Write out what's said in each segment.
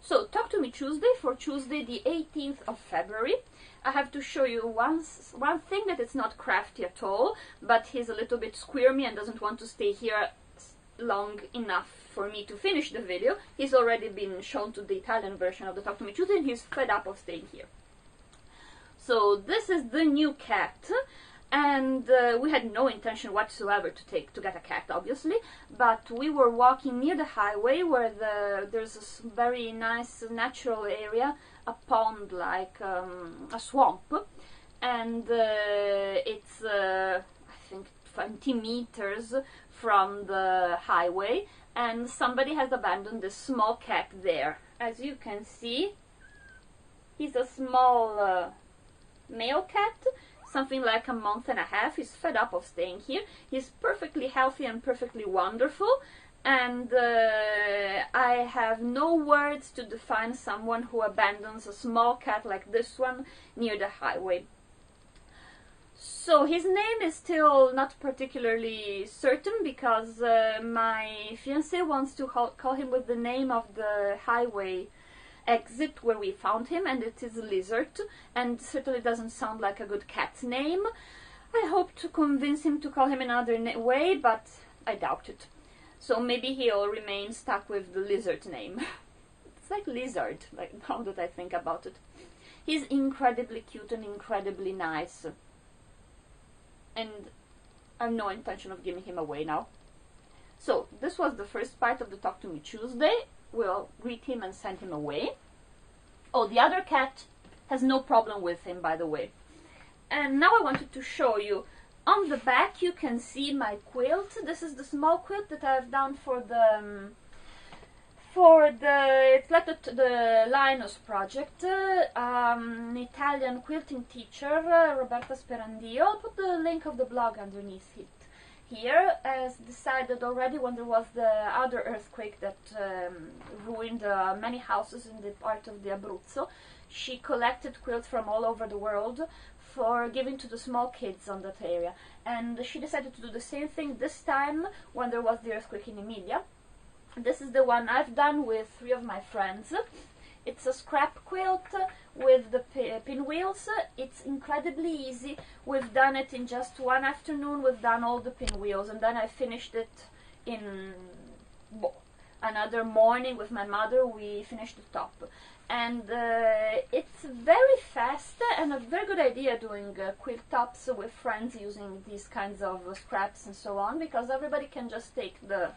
So, Talk to Me Tuesday for Tuesday the 18th of February. I have to show you one thing that it's not crafty at all, but he's a little bit squirmy and doesn't want to stay here long enough for me to finish the video. He's already been shown to the Italian version of the Talk to Me Tuesday and he's fed up of staying here. So this is the new cat, and we had no intention whatsoever to get a cat, obviously, but we were walking near the highway where there's a very nice natural area, a pond, like a swamp, and it's I think 20 meters from the highway, and somebody has abandoned this small cat there. As you can see, he's a small male cat, something like a month and a half. He's fed up of staying here. He's perfectly healthy and perfectly wonderful, and I have no words to define someone who abandons a small cat like this one near the highway. So his name is still not particularly certain because my fiancé wants to call him with the name of the highway exit where we found him, and it is Lizard, and certainly doesn't sound like a good cat's name. I hope to convince him to call him another way, but I doubt it. So maybe he'll remain stuck with the Lizard name. It's like lizard, like now that I think about it. He's incredibly cute and incredibly nice, and I have no intention of giving him away now. So this was the first part of the Talk to Me Tuesday. We'll greet him and send him away. Oh, the other cat has no problem with him, by the way. And now I wanted to show you. On the back you can see my quilt. This is the small quilt that I've done for the it's like the Linus project. An Italian quilting teacher, Roberta Sperandio. I'll put the link of the blog underneath it here, as decided already when there was the other earthquake that ruined many houses in the part of the Abruzzo. She collected quilts from all over the world for giving to the small kids on that area, and she decided to do the same thing this time when there was the earthquake in Emilia. This is the one I've done with 3 of my friends. It's a scrap quilt with the pinwheels. It's incredibly easy. We've done it in just one afternoon. We've done all the pinwheels, and then I finished it in another morning with my mother. We finished the top, and it's very fast and a very good idea doing quilt tops with friends using these kinds of scraps and so on, because everybody can just take the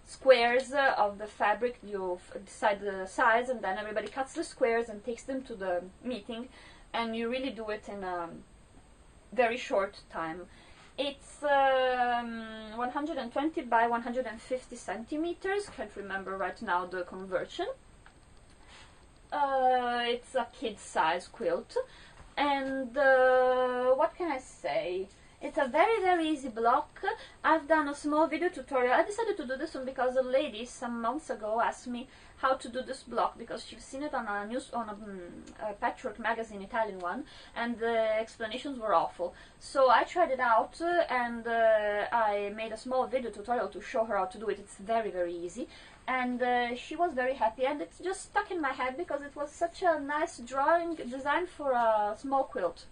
squares of the fabric, you decide the size, and then everybody cuts the squares and takes them to the meeting, and you really do it in a very short time. It's 120 by 150 centimeters, can't remember right now the conversion. It's a kid's size quilt, and what can I say? It's a very easy block. I've done a small video tutorial. I decided to do this one because a lady some months ago asked me how to do this block, because she's seen it on a patchwork magazine, Italian one, and the explanations were awful. So I tried it out, and I made a small video tutorial to show her how to do it. It's very easy, and she was very happy, and it's just stuck in my head because it was such a nice design for a small quilt,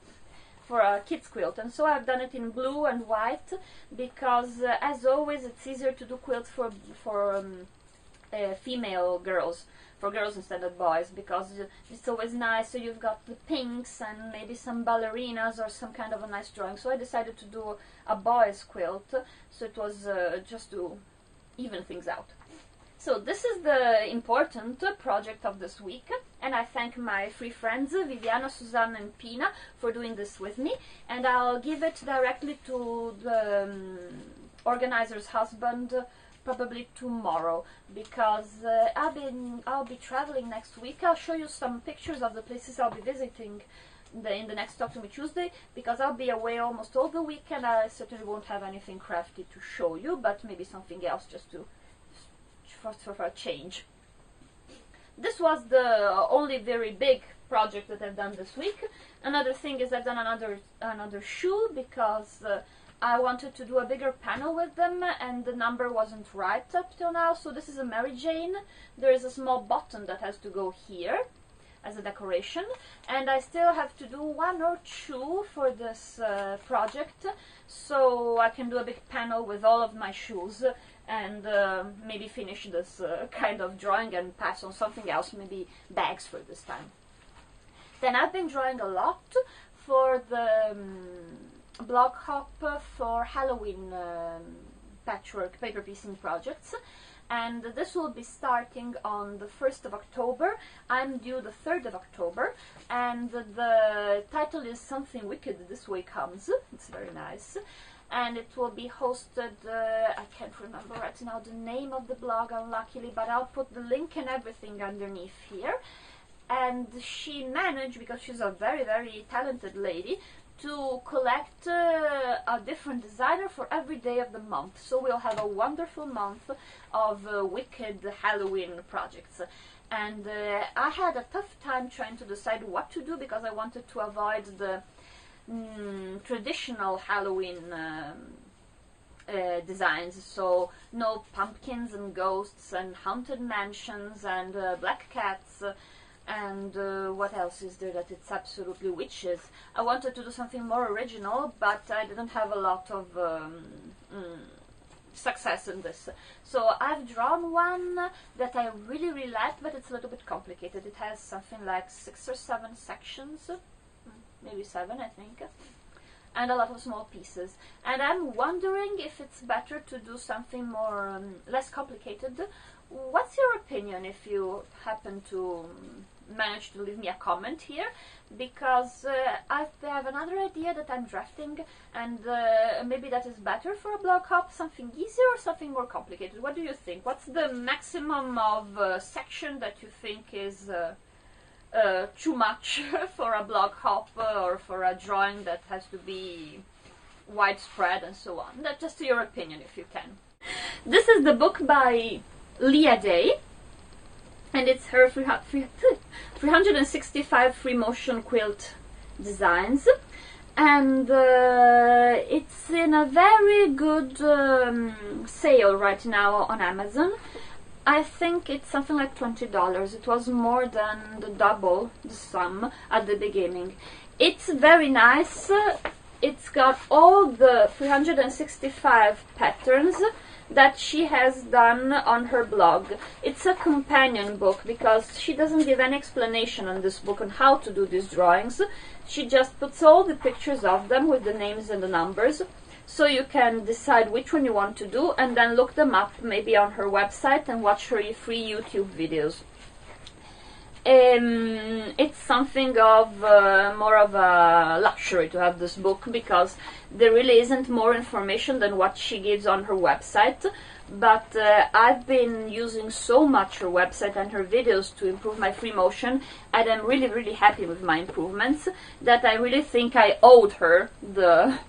for a kid's quilt. And so I've done it in blue and white because as always it's easier to do quilts for female girls, for girls instead of boys, because it's always nice. So you've got the pinks and maybe some ballerinas or some kind of a nice drawing. So I decided to do a boys quilt, so it was just to even things out. So this is the important project of this week, and I thank my 3 friends, Viviana, Suzanne and Pina, for doing this with me, and I'll give it directly to the organizer's husband probably tomorrow, because I'll be traveling next week. I'll show you some pictures of the places I'll be visiting in the next Talk to Me Tuesday, because I'll be away almost all the week, and I certainly won't have anything crafty to show you, but maybe something else just to for a change. This was the only very big project that I've done this week. Another thing is I've done another shoe, because I wanted to do a bigger panel with them, and the number wasn't right up till now. So this is a Mary Jane. There is a small button that has to go here as a decoration, and I still have to do 1 or 2 for this project, so I can do a big panel with all of my shoes and maybe finish this kind of drawing and pass on something else, maybe bags for this time. Then I've been drawing a lot for the blog hop for Halloween patchwork paper piecing projects, and this will be starting on the 1st of October. I'm due the 3rd of October, and the title is Something Wicked This Way Comes. It's very nice, and it will be hosted, I can't remember right now the name of the blog, unluckily, but I'll put the link and everything underneath here. And she managed, because she's a very, very talented lady, to collect a different designer for every day of the month. So we'll have a wonderful month of wicked Halloween projects. And I had a tough time trying to decide what to do, because I wanted to avoid the traditional Halloween designs. So no pumpkins and ghosts and haunted mansions and black cats. And what else is there that it's absolutely witches? I wanted to do something more original, but I didn't have a lot of success in this. So I've drawn one that I really, really like, but it's a little bit complicated. It has something like 6 or 7 sections, maybe 7, I think, and a lot of small pieces. And I'm wondering if it's better to do something more less complicated. What's your opinion, if you happen to manage to leave me a comment here, because I have another idea that I'm drafting, and maybe that is better for a blog hop, something easier or something more complicated. What do you think? What's the maximum of section that you think is too much for a blog hop or for a drawing that has to be widespread and so on? That's just your opinion, if you can. This is the book by Leah Day, and it's her 365 free motion quilt designs, and it's in a very good sale right now on Amazon. I think it's something like $20. It was more than the double the sum at the beginning. It's very nice. It's got all the 365 patterns that she has done on her blog. It's a companion book, because she doesn't give any explanation on this book on how to do these drawings. She just puts all the pictures of them with the names and the numbers, so you can decide which one you want to do and then look them up maybe on her website and watch her free YouTube videos. It's something of more of a luxury to have this book, because there really isn't more information than what she gives on her website. But I've been using so much her website and her videos to improve my free motion, and I'm really, really happy with my improvements, that I really think I owed her the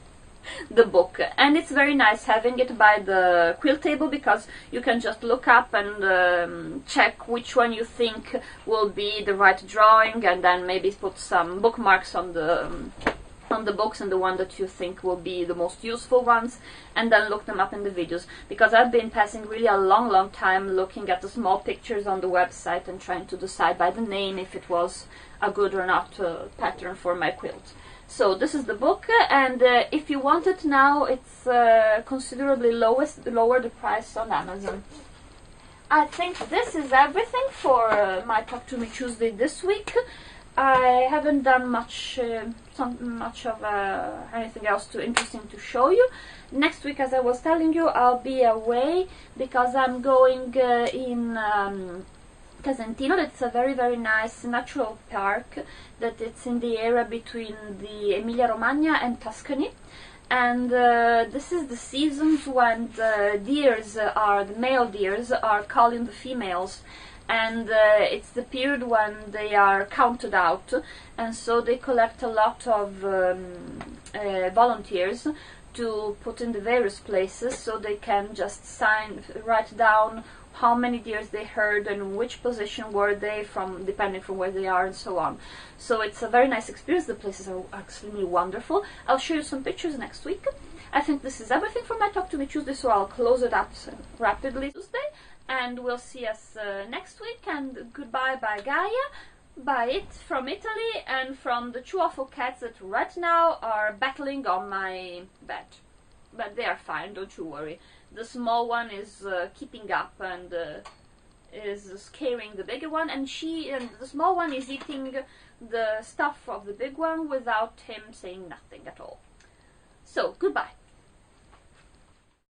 book. And it's very nice having it by the quilt table, because you can just look up and check which one you think will be the right drawing, and then maybe put some bookmarks on the books and the one that you think will be the most useful ones, and then look them up in the videos, because I've been passing really a long time looking at the small pictures on the website and trying to decide by the name if it was a good or not pattern for my quilt. So this is the book, and if you want it now, it's considerably lower the price on Amazon. I think this is everything for my Talk to Me Tuesday this week. I haven't done much of anything else too interesting to show you. Next week, as I was telling you, I'll be away, because I'm going in Casentino. That's a very, very nice natural park that it's in the area between the Emilia-Romagna and Tuscany. And this is the seasons when the male deers are calling the females. And it's the period when they are counted out, and so they collect a lot of volunteers to put in the various places, so they can just write down how many deers they heard and which position were they from, depending from where they are and so on. So it's a very nice experience. The places are extremely wonderful. I'll show you some pictures next week. I think this is everything for my Talk to Me Tuesday, so I'll close it up rapidly Tuesday, and we'll see us next week. And goodbye by Gaia, by it from Italy, and from the two awful cats that right now are battling on my bed. But they are fine, don't you worry. The small one is keeping up and is scaring the bigger one, and the small one is eating the stuff of the big one without him saying nothing at all. So, goodbye.